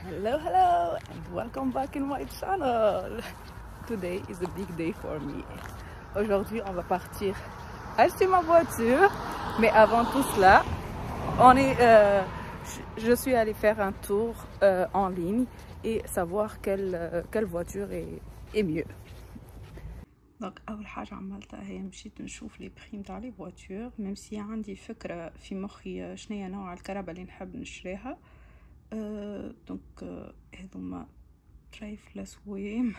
Hello and welcome back in my channel. Today is a big day for me. Aujourd'hui on va partir acheter ma voiture, mais avant tout cela je suis allée faire un tour en ligne et savoir quelle voiture est mieux. دونك اول حاجه عملتها هي مشيت نشوف لي بري نتاع لي فواتور، ميم سي عندي فكره في مخي شنيا نوع الكهرباء اللي نحب نشريها. دونك هذوما تريفل سويم.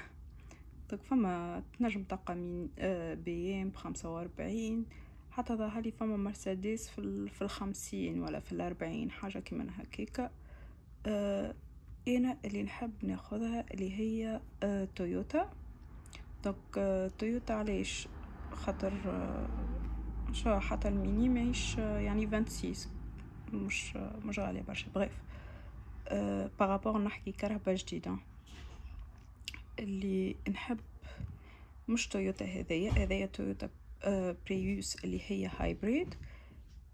دونك فما تنجم تلقى من بي ام ب45، حتى ظهرلي فما مرسيدس في 50 ولا في 40 حاجه كيما هكاكا. انا اللي نحب ناخذها اللي هي تويوتا. دونك تويوتا علاش؟ خاطر شو حتى الميني ماهيش يعني 26 مش غاليه برشا. بغيف بارابور نحكي كهرباء جديده اللي نحب مش تويوتا هذايا تويوتا بريوس اللي هي هايبريد.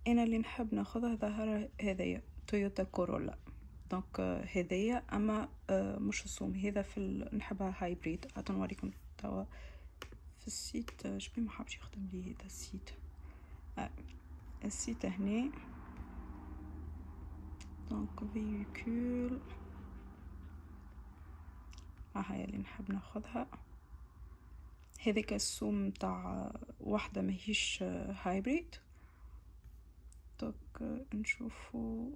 انا اللي نحب ناخذها ظاهره هذايا تويوتا كورولا. دونك هذايا اما مش الصوم هذا في نحبها هايبريد. نوريكم توا في السيت شبي ما حابش يخدم لي هذا السيت. السيت هنا دونك فيكول هاي اللي نحب ناخذها. هذاك السوم تاع واحده ماهيش هايبريد. دونك نشوفو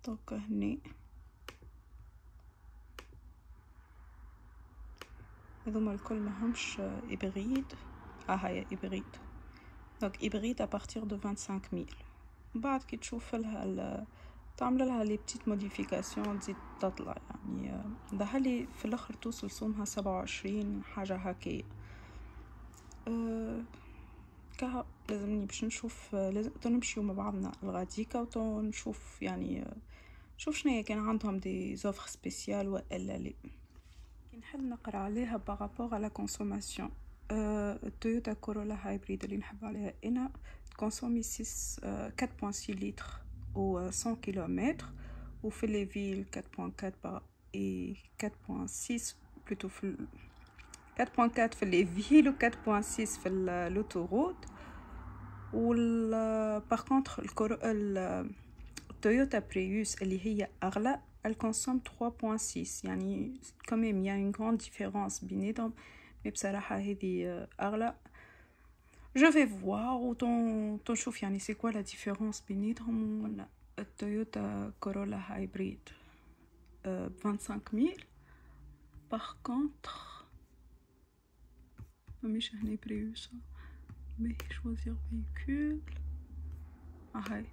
دونك هني هذوما الكل ماهمش إبريد. هاي إبريد. دونك إبريد à partir de 25 000. بعد كي تشوف لها تعمل لها لي بتيت موديفيكاسيون تزيد تطلع. يعني ظهرلي في الاخر توصل صومها 27 حاجه هكايا. كها لازمني باش نشوف، لازم نمشيو مع بعضنا الغاديكا ونشوف يعني شوف شنو كان عندهم دي زوفر سبيسيال ولا لا. نحب نقرا عليها بارابور على كونسوماسيون. التويوتا كورولا هايبريد اللي نحب عليها انا تكونسومي 4.6 لتر و 100 كيلومتر، وفي لي فيل 4.4 et 4.6 plutôt في 4.4 في لي فيل و 4.6 في l'autoroute. وال par contre التويوتا بريوس اللي هي اغلى elle consomme 3.6. يعني quand même il y a une grande différence بيناتهم، مي بصراحه هذه اغلى. Je vais voir ou تنشوف يعني c'est quoi la différence بيناتهم. ولا التويوتا كورولا هايبريد 25 000. par contre مش هنا بريوس mais choisir véhicule. هاي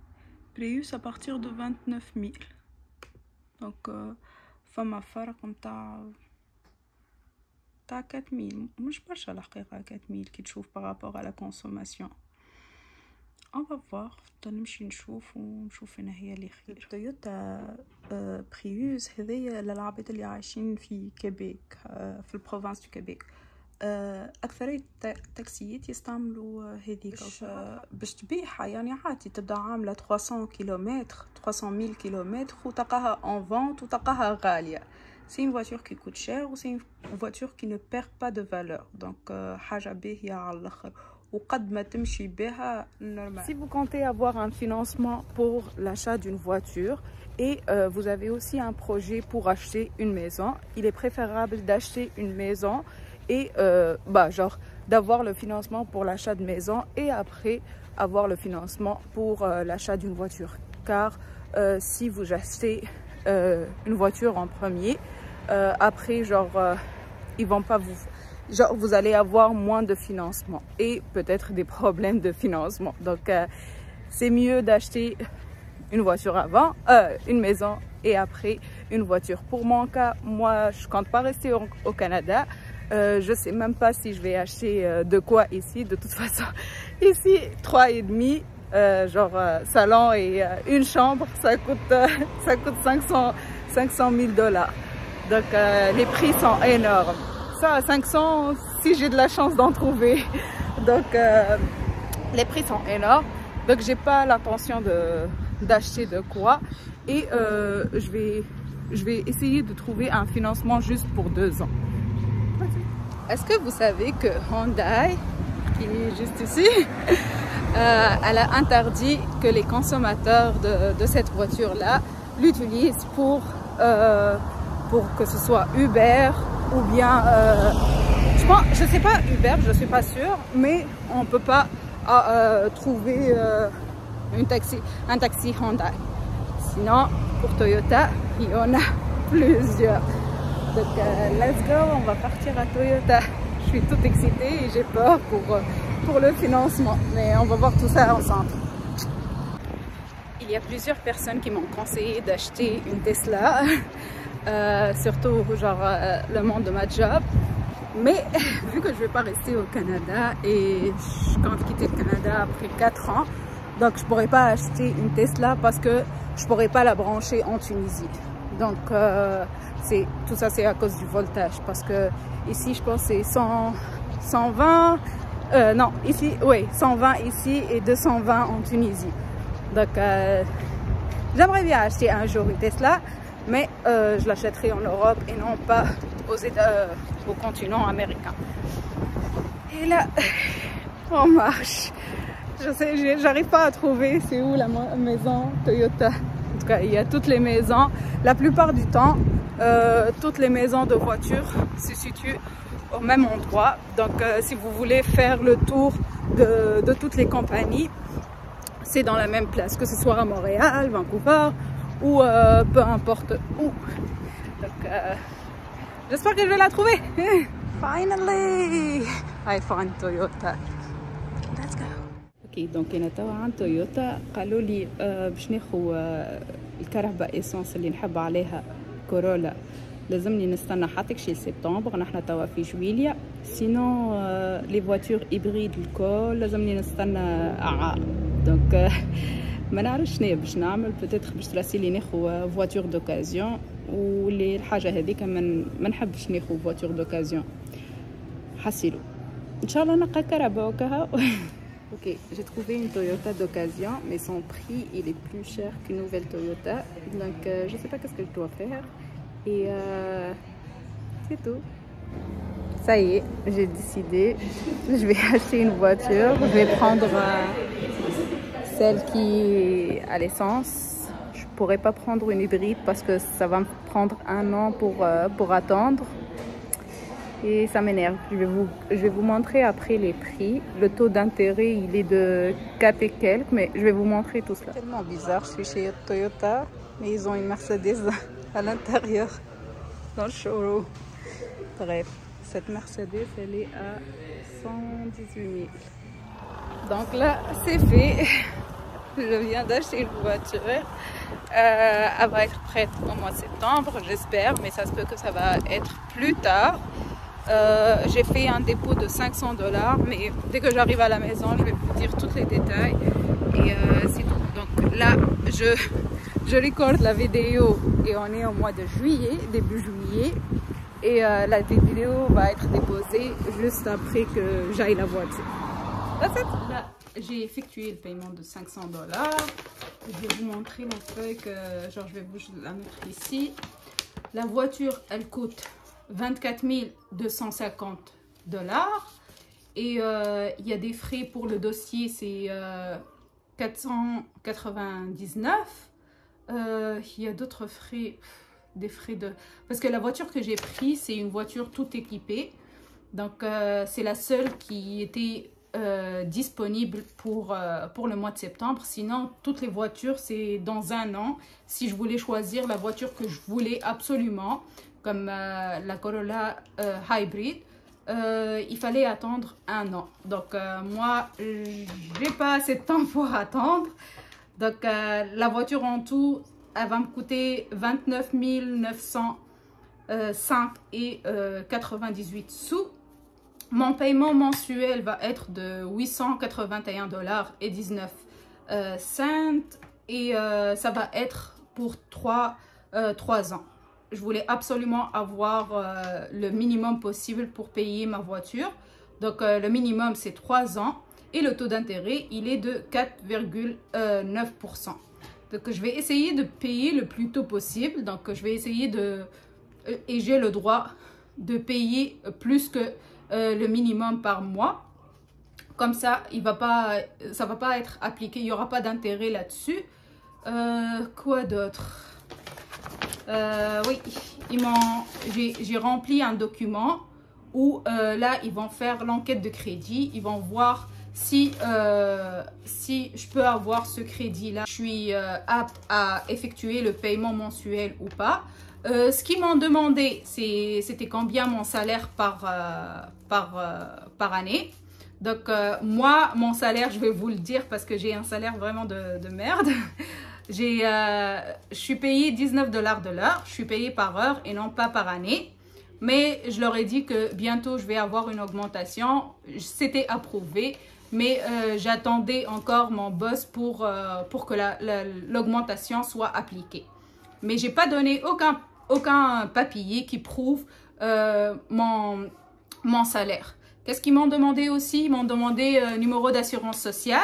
بريوس à partir de 29 000. دونك فما فرق متاع 4000 مش برشا الحقيقة. 4000 كي تشوف بارابور على كونسوماسيون. on va voir. نمشي نشوف ونشوف هنا هي اللي خير. تويوتا بريوس هذيا للعباد اللي عايشين في كيبيك، في البروفانس دو كيبيك. اكثريه التاكسيات يستعملوا هذيك باش تبيعها. يعني عادي تبدا عامله 300 كيلومتر 300 000 كيلومتر وتلقاها en vente وتلقاها غاليه. c'est une voiture qui coûte cher ou c'est une voiture qui ne perd pas de valeur. donc حاجه باهيه على الاخر وقد ما تمشي بها normal. Si vous comptez avoir un financement pour l'achat d'une voiture et vous avez aussi un projet pour acheter une maison, il est préférable d'acheter une maison et genre d'avoir le financement pour l'achat de maison et après avoir le financement pour l'achat d'une voiture. Car si vous achetez une voiture en premier, après ils vont pas vous allez avoir moins de financement et peut-être des problèmes de financement. Donc c'est mieux d'acheter une voiture avant, une maison et après une voiture. Pour mon cas, moi je compte pas rester au Canada. Je sais même pas si je vais acheter de quoi ici. De toute façon, ici 3,5 salon et une chambre, ça coûte 500 000 $. Donc les prix sont énormes. Ça à 500 si j'ai de la chance d'en trouver. Donc les prix sont énormes. Donc j'ai pas l'intention d'acheter de quoi. Et je vais essayer de trouver un financement juste pour 2 ans. Est-ce que vous savez que Hyundai, qui est juste ici, elle a interdit que les consommateurs de cette voiture-là l'utilisent pour que ce soit Uber ou bien, je sais pas Uber, je suis pas sûre, mais on peut pas trouver un taxi Hyundai. Sinon, pour Toyota, il y en a plusieurs. Donc, let's go, on va partir à Toyota. Je suis toute excitée et j'ai peur pour le financement. Mais on va voir tout ça ensemble. Il y a plusieurs personnes qui m'ont conseillé d'acheter une Tesla. Surtout, genre, le monde de ma job. Mais, vu que je ne vais pas rester au Canada et je compte quitter le Canada après 4 ans, donc je ne pourrais pas acheter une Tesla parce que je ne pourrais pas la brancher en Tunisie. Donc, tout ça, c'est à cause du voltage. Parce que ici, je pense que c'est 120. Non, ici, oui, 120 ici et 220 en Tunisie. Donc, j'aimerais bien acheter un jour une Tesla, mais je l'achèterai en Europe et non pas au continent américain. Et là, on marche. Je sais, j'arrive pas à trouver c'est où la maison Toyota. En tout cas, il y a toutes les maisons. La plupart du temps, toutes les maisons de voitures se situent au même endroit. Donc, si vous voulez faire le tour de toutes les compagnies, c'est dans la même place, que ce soit à Montréal, Vancouver ou peu importe où. Donc, j'espère que je vais la trouver. Finally, I found Toyota. Let's go. اوكي دونك انا توا عند تويوتا قالوا لي باش ناخذ الكهرباء ايسونس اللي نحب عليها كورولا لازمني نستنى حتى شي سبتمبر. نحن توا في جويليا. سينو لي فواتور هيبريد الكل لازمني نستنى عام. دونك ما نعرفش شنو باش نعمل. بوتيتر باش تراسيلي ناخذ فواتور دوكازيون واللي الحاجه هذيك ما نحبش ناخذ فواتور دوكازيون. حسيلو ان شاء الله نلقى كهرباء وكها. Ok, j'ai trouvé une Toyota d'occasion, mais son prix il est plus cher qu'une nouvelle Toyota. Donc je sais pas qu'est-ce que je dois faire. Et c'est tout. Ça y est, j'ai décidé. Je vais acheter une voiture. Je vais prendre celle qui est à l'essence. Je pourrais pas prendre une hybride parce que ça va me prendre 1 an pour attendre. Et ça m'énerve. Je vais vous montrer après les prix. Le taux d'intérêt, il est de 4 et quelques, mais je vais vous montrer tout cela. C'est tellement bizarre, je suis chez Toyota, mais ils ont une Mercedes à l'intérieur, dans le showroom. Bref, cette Mercedes, elle est à 118 000. Donc là, c'est fait. Je viens d'acheter une voiture. Elle va être prête au mois de septembre, j'espère, mais ça se peut que ça va être plus tard. J'ai fait un dépôt de 500 $, mais dès que j'arrive à la maison, je vais vous dire tous les détails. Et c'est tout. Donc là, je recorde la vidéo et on est au mois de juillet, début juillet. Et la vidéo va être déposée juste après que j'aille la voiture. Là, j'ai effectué le paiement de 500 $. Je vais vous montrer la feuille que genre, je vais vous la mettre ici. La voiture, elle coûte 24 250 $. Et il y a des frais pour le dossier, c'est 499. Il y a d'autres frais, des frais de... Parce que la voiture que j'ai prise, c'est une voiture toute équipée. Donc, c'est la seule qui était disponible pour le mois de septembre. Sinon, toutes les voitures, c'est dans 1 an. Si je voulais choisir la voiture que je voulais absolument, comme la Corolla Hybrid, il fallait attendre 1 an. Donc, moi, j'ai pas assez de temps pour attendre. Donc, la voiture en tout, elle va me coûter 29 905 et 98 sous. Mon paiement mensuel va être de 881 $ et 19 cents. Et ça va être pour 3 ans. Je voulais absolument avoir le minimum possible pour payer ma voiture. Donc, le minimum, c'est 3 ans. et le taux d'intérêt, il est de 4,9%. Donc, je vais essayer de payer le plus tôt possible. Donc, je vais essayer de... Et j'ai le droit de payer plus que le minimum par mois. Comme ça, ça va pas être appliqué. Il n'y aura pas d'intérêt là-dessus. Quoi d'autre? Oui, j'ai rempli un document où là, ils vont faire l'enquête de crédit. Ils vont voir si je peux avoir ce crédit-là. Je suis apte à effectuer le paiement mensuel ou pas. Ce qu'ils m'ont demandé, c'était combien mon salaire par année. Donc, moi, mon salaire, je vais vous le dire parce que j'ai un salaire vraiment de merde. Je suis payée 19 $ de l'heure. Je suis payée par heure et non pas par année. Mais je leur ai dit que bientôt, je vais avoir une augmentation. C'était approuvé. Mais j'attendais encore mon boss pour que l'augmentation soit appliquée. Mais je n'ai pas donné aucun papier qui prouve mon salaire. Qu'est-ce qu'ils m'ont demandé aussi? Ils m'ont demandé numéro d'assurance sociale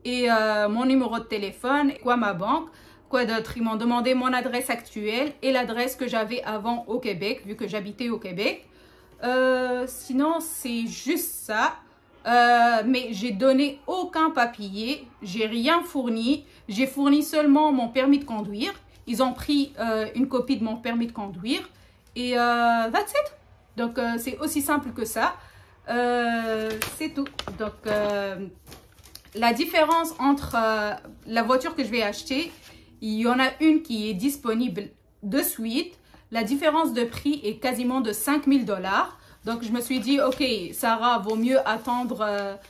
et mon numéro de téléphone, quoi ma banque, quoi d'autre. Ils m'ont demandé mon adresse actuelle et l'adresse que j'avais avant au Québec, vu que j'habitais au Québec. Sinon, c'est juste ça. Mais j'ai donné aucun papier, j'ai rien fourni. J'ai fourni seulement mon permis de conduire. Ils ont pris une copie de mon permis de conduire et that's it. Donc, c'est aussi simple que ça. C'est tout. Donc, la différence entre la voiture que je vais acheter, il y en a une qui est disponible de suite. La différence de prix est quasiment de 5 000 $. Donc, je me suis dit, ok, Sarah, vaut mieux attendre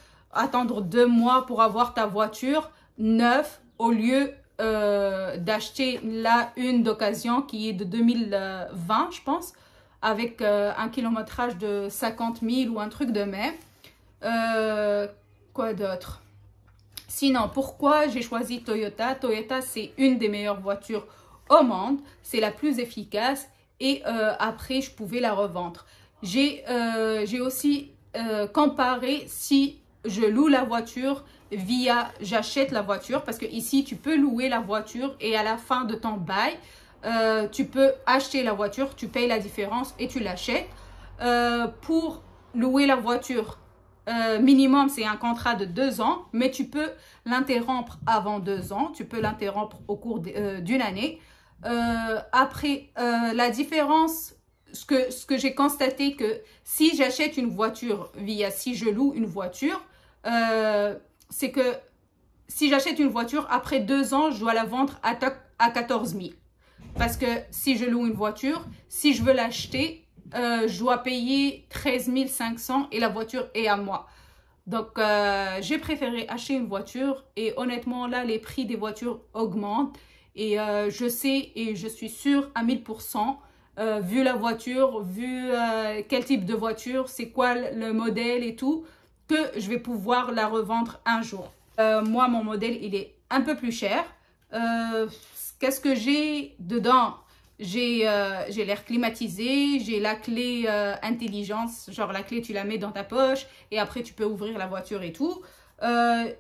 2 mois pour avoir ta voiture neuve au lieu d'acheter là une d'occasion qui est de 2020, je pense, avec un kilométrage de 50 000 ou un truc de même. Quoi d'autre? Sinon, pourquoi j'ai choisi Toyota? Toyota, c'est une des meilleures voitures au monde. C'est la plus efficace et après, je pouvais la revendre. J'ai aussi comparé si je loue la voiture via j'achète la voiture, parce que ici, tu peux louer la voiture et à la fin de ton bail, tu peux acheter la voiture, tu payes la différence et tu l'achètes. Pour louer la voiture, minimum, c'est un contrat de 2 ans, mais tu peux l'interrompre avant 2 ans. Tu peux l'interrompre au cours d'une année. Après, la différence, ce que j'ai constaté que si j'achète une voiture si je loue une voiture, c'est que si j'achète une voiture, après 2 ans, je dois la vendre à 14 000. Parce que si je loue une voiture, si je veux l'acheter, je dois payer 13 500 et la voiture est à moi. Donc, j'ai préféré acheter une voiture et honnêtement, là, les prix des voitures augmentent. Et je sais et je suis sûre à 1000%, vu la voiture, vu quel type de voiture, c'est quoi le modèle et tout, que je vais pouvoir la revendre un jour. Moi, mon modèle, il est un peu plus cher. Qu'est-ce que j'ai dedans? J'ai l'air climatisé, j'ai la clé intelligence, genre la clé tu la mets dans ta poche et après tu peux ouvrir la voiture et tout.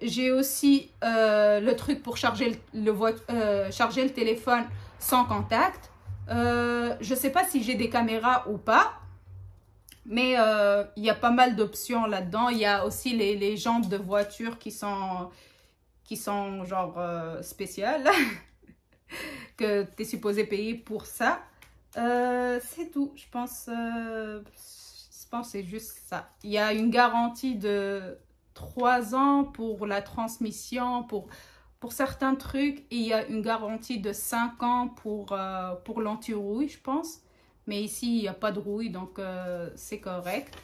J'ai aussi le truc pour charger le téléphone sans contact. Je sais pas si j'ai des caméras ou pas, mais il y a pas mal d'options là-dedans. Il y a aussi les jantes de voiture qui sont genre spéciales. Que tu es supposé payer pour ça. C'est tout. Je pense que c'est juste ça. Il y a une garantie de 3 ans pour la transmission, pour certains trucs. Et il y a une garantie de 5 ans pour l'anti-rouille, je pense. Mais ici, il n'y a pas de rouille, donc c'est correct.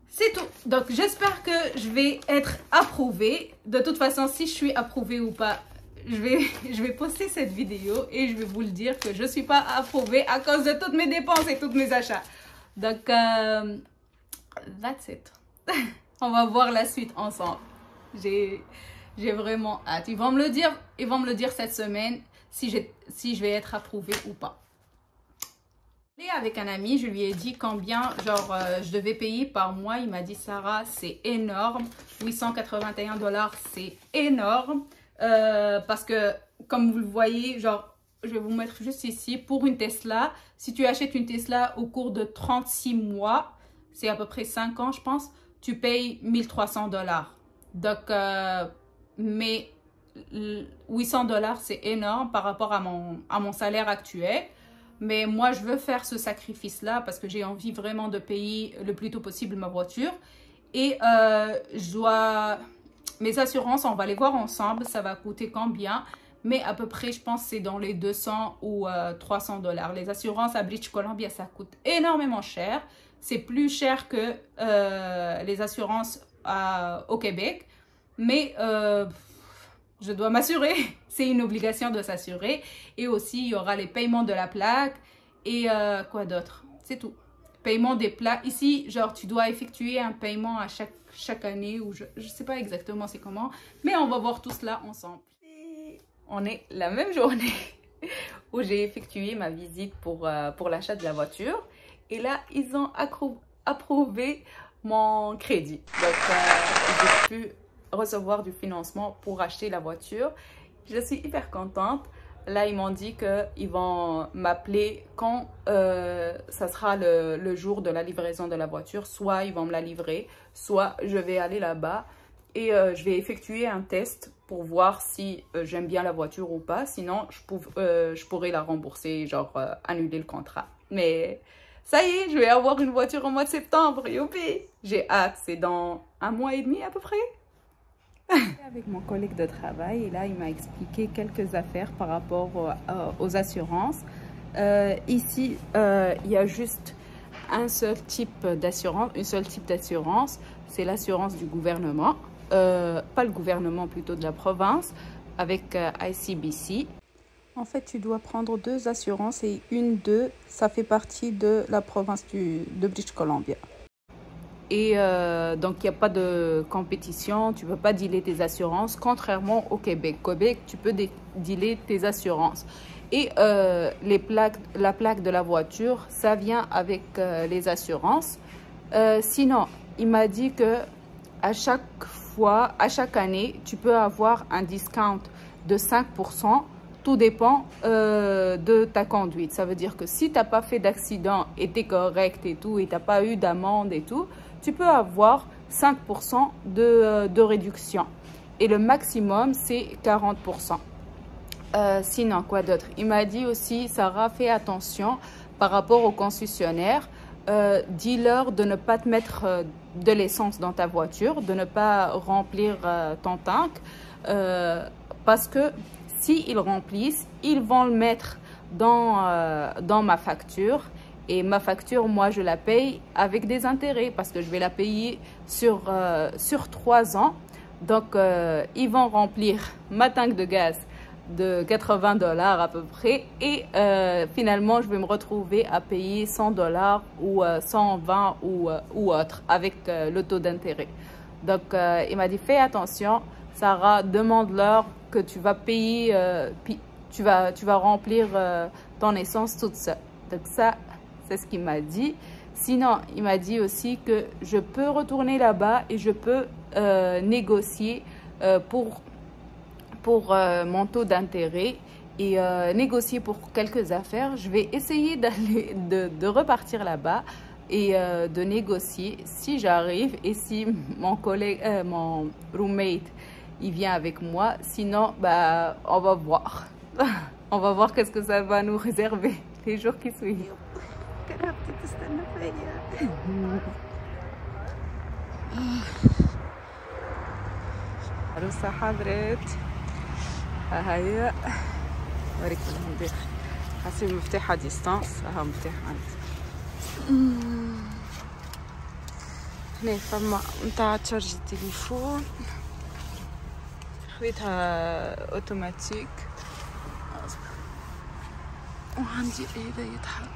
C'est tout. Donc, j'espère que je vais être approuvée. De toute façon, si je suis approuvée ou pas, je vais poster cette vidéo et je vais vous le dire que je ne suis pas approuvée à cause de toutes mes dépenses et tous mes achats. Donc, that's it. On va voir la suite ensemble. J'ai vraiment hâte. Ils vont me le dire cette semaine si je vais être approuvée ou pas. Et avec un ami, je lui ai dit combien je devais payer par mois. Il m'a dit Sarah, c'est énorme. 881 $, c'est énorme. Parce que comme vous le voyez, je vais vous mettre juste ici, pour une Tesla, si tu achètes une Tesla au cours de 36 mois, c'est à peu près 5 ans je pense, tu payes 1300 $. Donc, mais 800 $, c'est énorme par rapport à mon salaire actuel. Mais moi, je veux faire ce sacrifice-là parce que j'ai envie vraiment de payer le plus tôt possible ma voiture. Et mes assurances, on va les voir ensemble, ça va coûter combien? Mais à peu près, je pense que c'est dans les 200 ou 300 $. Les assurances à British Columbia, ça coûte énormément cher. C'est plus cher que les assurances au Québec. Mais je dois m'assurer. C'est une obligation de s'assurer. Et aussi, il y aura les paiements de la plaque. Et quoi d'autre? C'est tout. Paiement des plaques. Ici, tu dois effectuer un paiement à chaque année. Ou je ne sais pas exactement c'est comment. Mais on va voir tout cela ensemble. On est la même journée où j'ai effectué ma visite pour l'achat de la voiture. Et là, ils ont approuvé mon crédit. Donc, j'ai pu recevoir du financement pour acheter la voiture. Je suis hyper contente. Là, ils m'ont dit qu'ils vont m'appeler quand ça sera le jour de la livraison de la voiture. Soit ils vont me la livrer, soit je vais aller là-bas et je vais effectuer un test pour voir si j'aime bien la voiture ou pas. Sinon, je pourrais la rembourser, annuler le contrat. Mais ça y est, je vais avoir une voiture au mois de septembre. Youpi! J'ai hâte, c'est dans 1 mois et demi à peu près. Avec mon collègue de travail, et là, il m'a expliqué quelques affaires par rapport aux assurances. Ici, il y a juste un seul type d'assurance, c'est l'assurance du gouvernement. Pas le gouvernement, plutôt de la province, avec ICBC. En fait, tu dois prendre 2 assurances et une d'eux, ça fait partie de la province de British Columbia. Et donc, il n'y a pas de compétition, tu ne peux pas dealer tes assurances, contrairement au Québec. Au Québec, tu peux dealer tes assurances. Et la plaque de la voiture, ça vient avec les assurances. Sinon, il m'a dit que à chaque année, tu peux avoir un discount de 5%. Tout dépend de ta conduite. Ça veut dire que si tu n'as pas fait d'accident et tu es correct et tout, et tu n'as pas eu d'amende et tout, tu peux avoir 5% de réduction. Et le maximum, c'est 40%. Sinon, quoi d'autre? Il m'a dit aussi, Sarah, fais attention par rapport aux concessionnaires. Dis-leur de ne pas te mettre de l'essence dans ta voiture, de ne pas remplir ton tank, parce que s'ils remplissent, ils vont le mettre dans ma facture. Et ma facture, moi, je la paye avec des intérêts parce que je vais la payer sur 3 ans. Donc, ils vont remplir ma tank de gaz de 80 $ à peu près. Et finalement, je vais me retrouver à payer 100 $ ou 120 ou autre avec le taux d'intérêt. Donc, il m'a dit, fais attention, Sarah, demande-leur que tu vas payer, tu vas remplir ton essence toute seule. Donc, ça, c'est ce qu'il m'a dit. Sinon, il m'a dit aussi que je peux retourner là-bas et je peux négocier pour mon taux d'intérêt et négocier pour quelques affaires. Je vais essayer de repartir là-bas et de négocier si j'arrive et si mon roommate, il vient avec moi. Sinon, bah, on va voir. On va voir qu'est-ce que ça va nous réserver les jours qui suivent. كرهبتي تستنى فيا. عروسة حضرت. ها هي وريك ندير حاسين مفتاحة ديستانس. ها مفتاح عندي. هنا فما نتاع تشارج التليفون، خذيتها اوتوماتيك وعندي هذا يتحرك.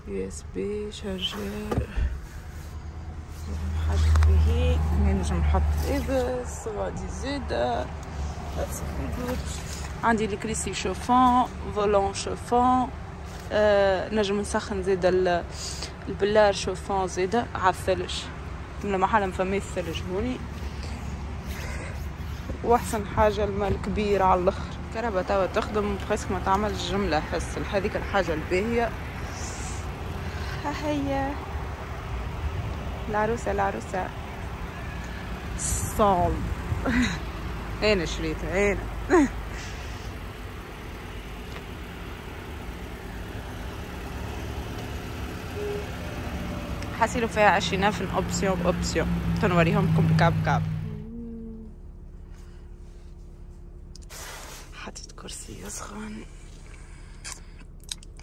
USB شارجر حاجة فيه نجم نحط إبس غادي زيد عندي الكريسي شوفون فولون شوفون نجم نسخن زيد البلار شوفون زيد عالثلج من محل مفمي الثلج هوني. واحسن حاجة الماء الكبير على الاخر. الكهرباء توا تخدم بحيث ما تعملش جملة حس هذيك الحاجة الباهية. هيا العروسة صال انا شريتها انا حاسيلو فيها 20,000 اوبسيون تنوريهم لكم كاب. حطيت كرسي يسخن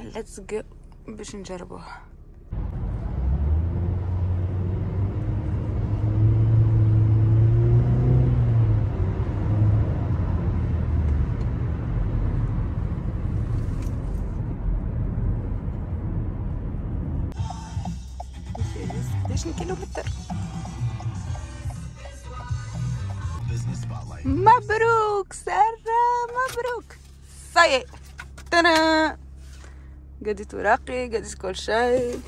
ليتس جو باش نجربوها. كيلومتر. مبروك سارة مبروك صايي تنا قديت وراقي قديت كل شيء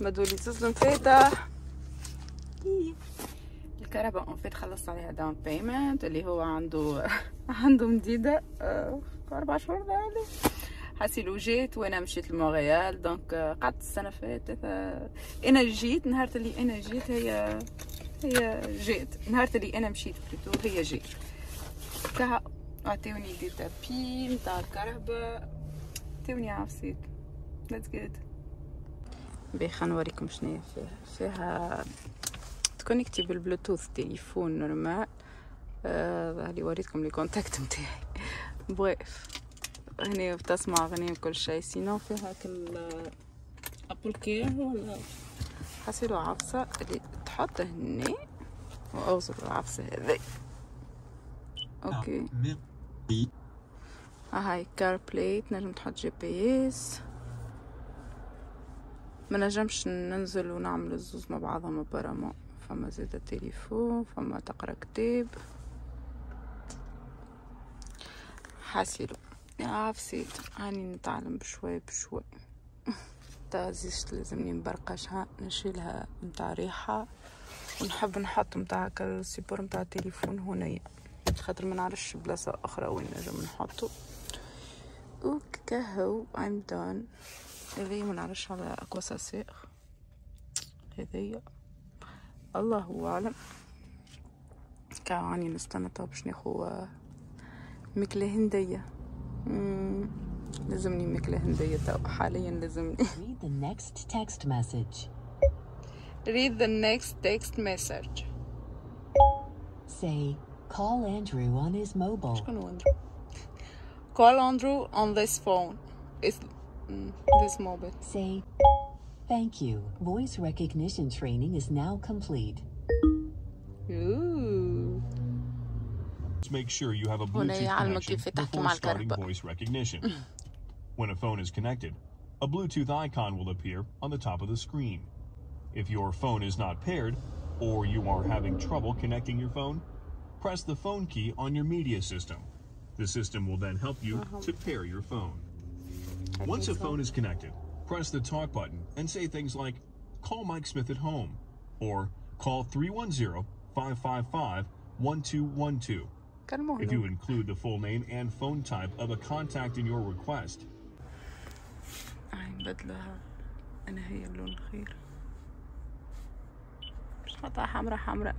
مدولي تسلم فاتح. الكهرباء اون فيت خلصت عليها داون بيمنت اللي هو عنده مديدة 4 شهور ذالي حاسيلو جيت وانا مشيت لمونريال دونك قعدت السنه فاتت. انا جيت نهار اللي انا جيت هي جيت نهار اللي انا مشيت بلوتو هي جيت كا عطيوني دي تابي نتاع الكهرباء عطيوني عفسيت ليتس جود. باهي خلينا نوريكم شنو فيها تكونيكتي بالبلوتوث تليفون نورمال. هذه وريتكم لي كونتاكت نتاعي. بريف هنا بتسمع اغاني وكل شيء. سينو فيها كل ابل كير ولا حاسيلو عفسه اللي تحط هنا واوصل العفسه هذي. اوكي هاي كار بلاي تنجم تحط جي بي اس. ما نجمش ننزل ونعمل الزوز مع بعضهم ابارامون. فما زيد التليفون فما تقرا كتاب حاسيلو عفسيت هاني نتعلم بشوي تازيشت لازمني نبرقشها نشيلها متاع ريحة ونحب نحط متاع السيبور متاع التليفون هنايا خاطر ما نعرفش بلاصة اخرى وين نجم نحطو. وكهو I'm done. هذي ما نعرفش على اكواساسير هذيا الله اعلم. كاعني نستنى طب باش ناخو مكلة هندية. لازمني مكلة هندية تو حاليا لازمني. Read the next text message. Read the next text message. Say, call Andrew on his mobile. شكون Andrew? Call Andrew on this phone. It's this mobile. Say, thank you. Voice recognition training is now complete. Ooh. Make sure you have a Bluetooth connection before starting voice recognition. When a phone is connected, a Bluetooth icon will appear on the top of the screen. If your phone is not paired, or you are having trouble connecting your phone, press the phone key on your media system. The system will then help you to pair your phone. Once a phone is connected, press the talk button and say things like, call Mike Smith at home, or call 310-555-1212. If you include the full name and phone type of a contact in your request. نبدلها انا هي اللون الخير مش حطها حمراء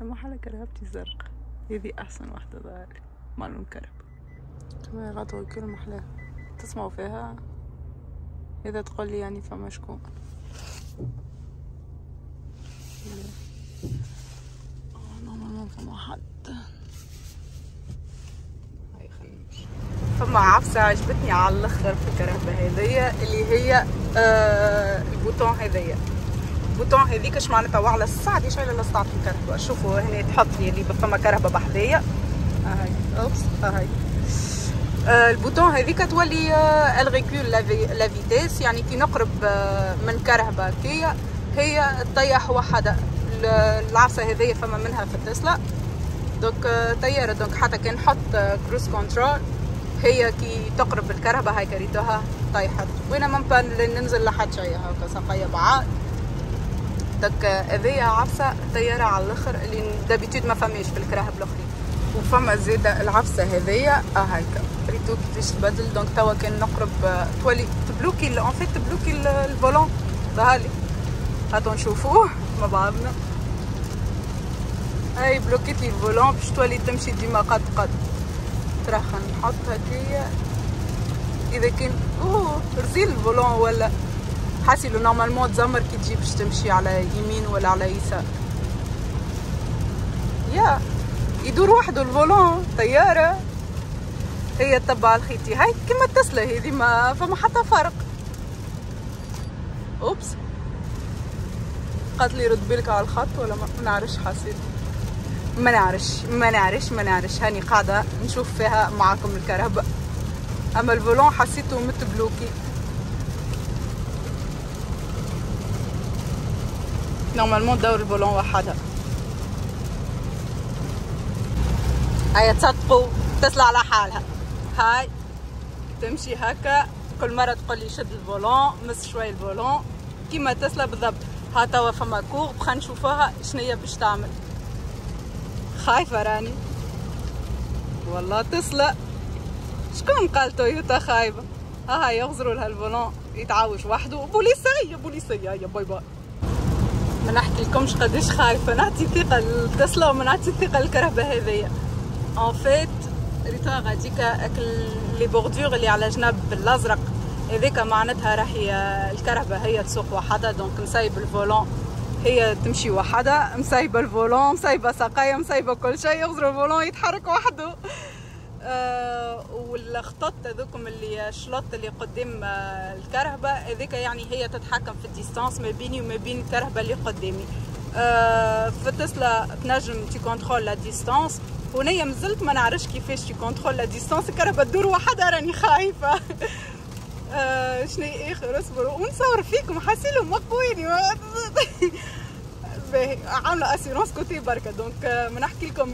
لما حالة كرهبتي زرق هذه احسن واحدة ظهري مع لون كرب كما غدوة كل محلاها تسمعوا فيها اذا تقول لي يعني فما شكون نورمالمون فما حد. فما عفسة عجبتني على الاخر في الكهرباء هذيا اللي هي البوتون هذيا. البوتون هذيك اش معناتها وعلى الساعة دي شايلة لسطعة الكهرباء. شوفوا هنا تحط لي اللي فما كهرباء بحذايا هاي اوبس هاي البوتون هذيك تولي الغيكول لا فيتيس يعني كي نقرب من كهرباء كيا هي تطيح وحدها. العفسه هذه فما منها في التسلا دوك طياره، دوك حتى كان نحط كروز كنترول هي كي تقرب الكهرباء هاي كريتوها طيحت، وانا ما ننزل لحد شيء هكا ساقيه بعاد. دوك هذيا عفسه طياره على الاخر اللي دابيتود ما فماش في الكراهب الاخرين. وفما زاده العفسه هذيا هايكا ريتو كيفاش تبدل. دونك توا كان نقرب تولي تبلوكي اون فيت تبلوكي الفولون. ظهرلي هاتو نشوفوه مع بعضنا. هاي بلوكيتي الفولون باش تولي تمشي ديما قد ترى. خلينا نحط هكايا اذا كان رزيل الفولون ولا حاسي لو نورمالمون تزمر كي تجي باش تمشي على يمين ولا على يسار. يا يدور وحده الفولون طياره هي تبع الخيتي. هاي كيما التسلا هذه ما فما حتى فرق. اوبس قالت لي رد بالك على الخط ولا ما نعرفش. حسيت ما نعرفش هاني قاعده نشوف فيها معاكم الكهرباء. اما الفولون حسيته متبلوكي. نورمالمون دور الفولون وحدها. هيا تصدقوا تسلا على حالها. هاي تمشي هكا كل مره تقول لي شد الفولون مس شوي الفولون كيما تسلا بالضبط. ها توا فما كور خلينا نشوفوها شنيا باش تعمل. خايفه راني والله تسلا. شكون قال تويوتا خايبه؟ ها يغزروا لها الفولون يتعوج وحده. بوليسيه يا باي باي. ما نحكي لكمش قداش خايفه. نعطي ثقه لتسلا وما نعطي ثقه للكهرباء هذيا. ان فيت ريتها غاديك لي بوردور اللي على جنب بالازرق هذيك معناتها راهي الكهرباء هي تسوق وحدها. دونك مسايب الفولون هي تمشي وحدها، مسايبه الفولون، مسايبه ساقيه، مسايبه كل شيء. يغزر الفولون يتحرك وحده. والخطوط هذوكم اللي شلوط اللي قدام الكهرباء هذيك يعني هي تتحكم في الديستانس ما بيني وما بين الكهرباء اللي قدامي. في تسلا تنجم تي كونترول لا ديستانس. هنايا مازلت ما نعرفش كيفاش تي كونترول لا ديستانس. الكهرباء تدور وحدها. راني خايفه. شنو اخر اصبروا ونصور فيكم حاسيلهم مقويني. باهي عامله اسيرونس كوتي بركه. دونك ما نحكي لكم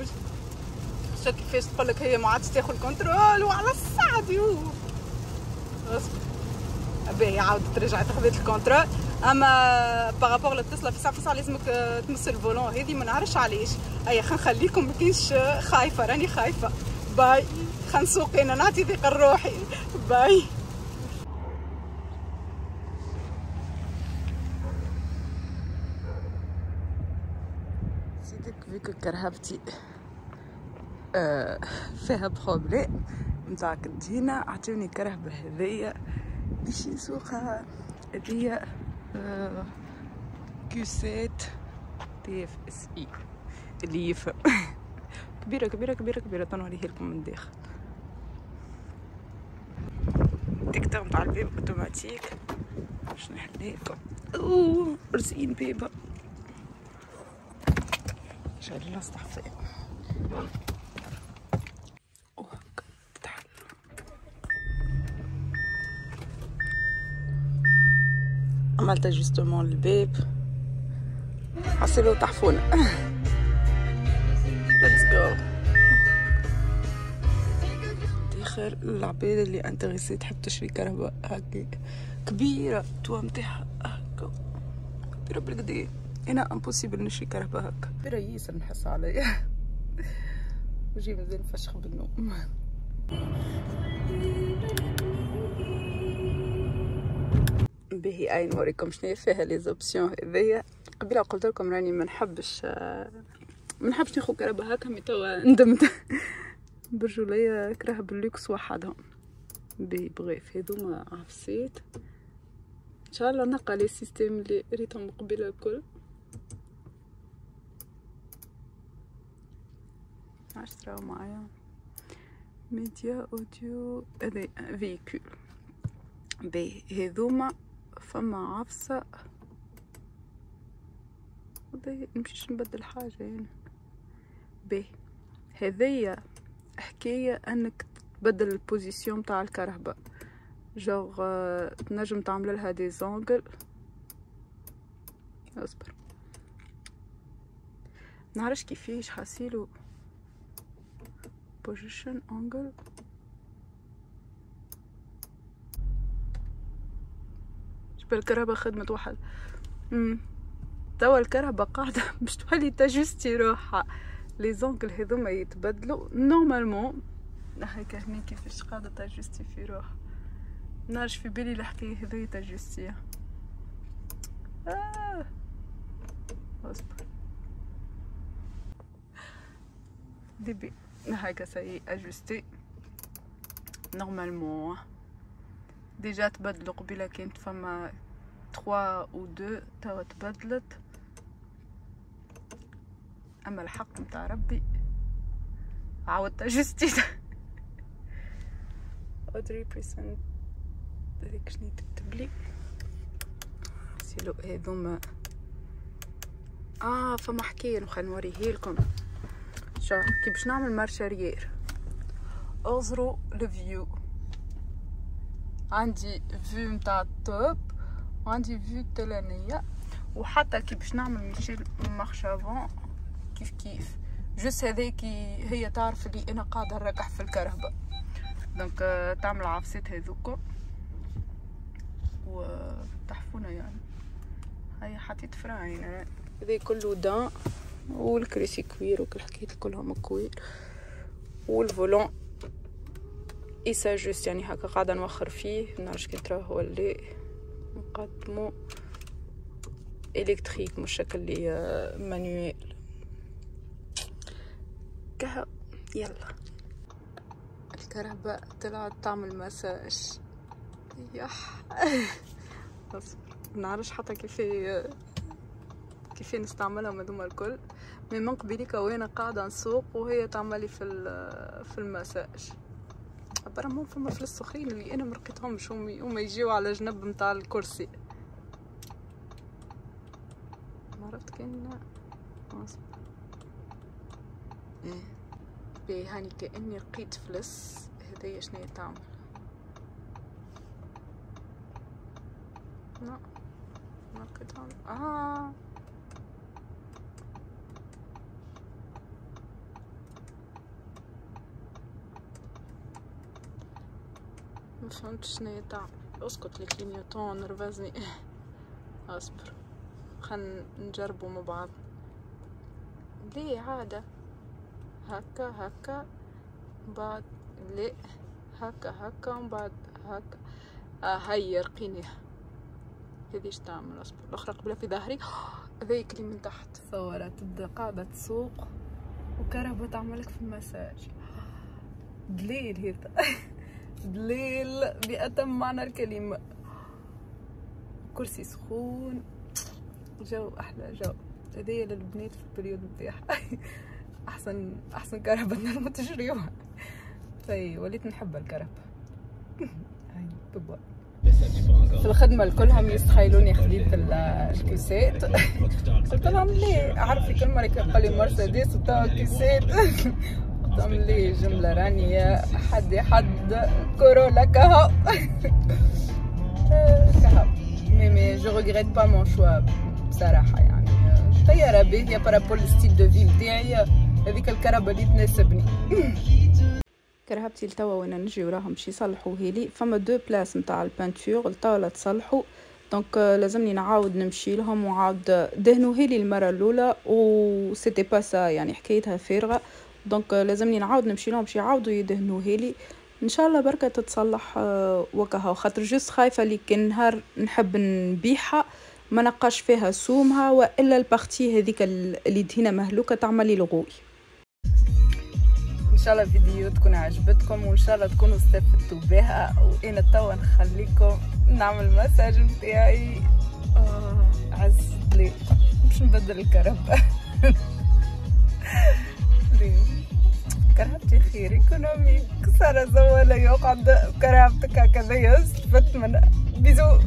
شو كيفاش تقولك هي ما عادش تاخذ كنترول وعلى الصعد. اصبر باهي عاودت رجعت خذيت الكونترول. اما بارابور للتسلا في ساعه لازمك تمس الفولون. هذه ما نعرفش علاش. اي خلينا نخليكم ما كاينش خايفه. راني خايفه. باي خلينا نسوق انا نعطي ثقه لروحي. باي. سيدك فيك كرهبتي فيها بروبليم نتاع كنتينة. عطيوني كرهبة هذيا باش نسوقها. هذيا Q7 TFSI اللي يفهم. كبيرة تنوريها لكم من داخل. ديكتور نتاع الباب اوتوماتيك باش نحليكم. رزقين بيبا شغل الاسطح فيه. وهكا تتحل. عملت اجستمون للباب حسيبه وتحفونه. ليتس جو. داخل العباد اللي انتريسي تحب تشري كهرباء هكا كبيره. التوا متاعها هكا كبيره بالكدا. انا امبوسيبل نشري كهرباء هكا كبيره ياسر نحس عليا. وجي مازال فشخ بالنوم. باهي اي نوريكم شنو فيها لي زوبسيون هذيا. قبيله قلت لكم راني ما نحبش ناخذ كهرباء هكا. مي توا ندمت. برجولية كره باللوكس وحدهم. بغيف هذوما عفسيت ان شاء الله نلقى لي سيستيم اللي ريتهم قبيله الكل. عاش تراو معايا ميديا اوديو هذا فيكول. باهي هذوما فما عفسه. نمشيش نبدل حاجه يعني. باهي هذيا حكايه انك تبدل البوزيسيون تاع الكهرباء. جوغ تنجم تعمل لها دي زونغل اصبر نعرفش كيفاش حاسيلو بوزيشن انجل. شبه الكهرباء خدمت واحد. توا الكهرباء قاعدة باش تولي تاجستي روحها. لي زونكل هذوما يتبدلوا نورمالمون. هاكا هني كيفاش قاعدة تاجستي في روحها. نعرفش في بالي الحكاية هذويا تاجستيها. اصبر ديبي هاكا ساي اجستي نورمالمون. ديجا تبدلوا قبيله كانت فما 3 و 2 توا تبدلت. اما الحق متاع ربي عاودت اجستي. اودري بريسنت هذيك شنو تكتبلي سيلو هذوما. فما حكايه نخل نوريهالكم. شوف كي باش نعمل مارشاريير اغزروا الفيو. عندي فيو متاع التوب وعندي فيو التلانية. وحتى كي باش نعمل ميشيل مارش افون كيف كيف جوست هذاكي هي تعرف اللي انا قاعده نركح في الكهرباء. دونك تعمل عفسات هذوكم وتحفونا يعني. هيا حطيت فراين هذا كله دان والكريسي كوير وكل حكايات كلهم كوير. والفولون إيسا جوست يعني هكا قاعدة نوخر فيه. منعرفش كي تراه ولا نقدمو إلكتريك مش شكل لي مانويل. كها يلا الكهرباء طلعت تعمل مساج. يح بس منعرفش حتى كيف نستعملهم هذوما الكل. من قبيليك وانا قاعده نسوق وهي تعملي في المساج. عبارة ما فما فلوس اخرين اللي انا مرقيتهمش هما يجيو على جنب متاع الكرسي. ما عرفت كان بي هاني كاني لقيت فلوس. هدايا شنو تعمل؟ لا ما لقيتهم. ما فهمتش شنو تعمل. اسكت لي نيوتن نرفزني. اصبر خلينا نجربوا مع بعض. ليه عادة هكا هكا بعد ليه هكا هكا ومن بعد هكا. هيا رقينيها هذيش تعمل. اصبر الاخرى قبلها في ظهري. ذيك اللي من تحت صورت تبدا قاعدة تسوق وكهرباء تعملك في المساج. دليل هذا. دليل بأتم معنى الكلمة. كرسي سخون جو احلى جو. هذيا للبنات في البريود نتاعها. احسن كهرباء نجمو تشريوها. طيب وليت نحب الكهرباء. هاي بابا في الخدمة الكلهم يستخيلوني خديت الكيسات. قلت لهم ليه عارفة كل مرة يقول لي مرسيدس وتوا كيسات. قلت لهم ليه جملة رانية حد كورولا كهو. كهو مي جو ريغريت با مون شوا بصراحة يعني. طيارة باهية بارابول ستيل دو في نتاعي. هذيك الكهرباء اللي تناسبني. كرهبتي لتوا وانا نجي وراهم شي يصلحوهالي. فما 2 بلاص نتاع البانتور لتوا لا تصلحوا. دونك لازمني نعاود نمشي لهم وعاود دهنوهالي المره الاولى و سيتي با سا يعني حكايتها فارغه. دونك لازمني نعاود نمشي لهم باش يعاودوا يدهنوهالي ان شاء الله بركه تتصلح وكها. خاطر جوست خايفه اللي كان نهار نحب نبيعها ما نقاش فيها سومها والا البارتي هذيك اللي دهينه مهلوكه تعملي الغوي. ان شاء الله الفيديو تكون عجبتكم وان شاء الله تكونوا استفدتوا بها. وانا توا نخليكم نعمل مساج نتاعي. عز لي باش نبدل الكهرباء. كرهبتي خير ايكونومي كسر زوالة يقعد كرهبتك هكذا استفدت منها. بيزو.